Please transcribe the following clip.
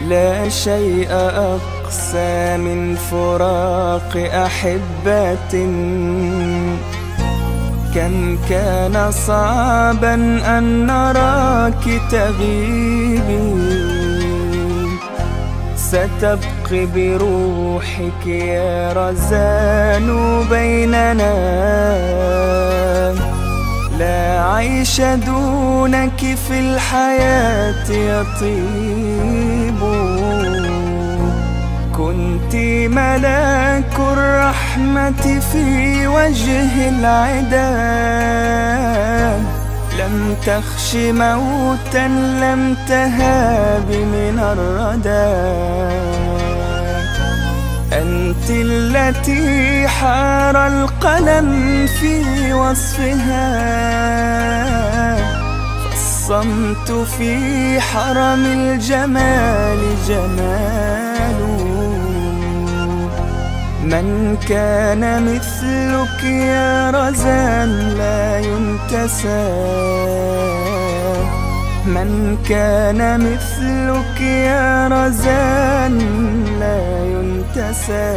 لا شيء أقسى من فراق أحبة، كم كان صعبا أن نراك تغيبي. ستبقي بروحك يا رزان بيننا، لا عيش دونك في الحياة يطيب. كنت ملاك الرحمة في وجه العدا، لم تخش موتا، لم تهاب من الردى. أنت التي حار القلم في وصفها، فالصمت في حرم الجمال جمال. من كان مثلك يا رزان لا ينتسى، من كان مثلك يا رزان لا ينتسى.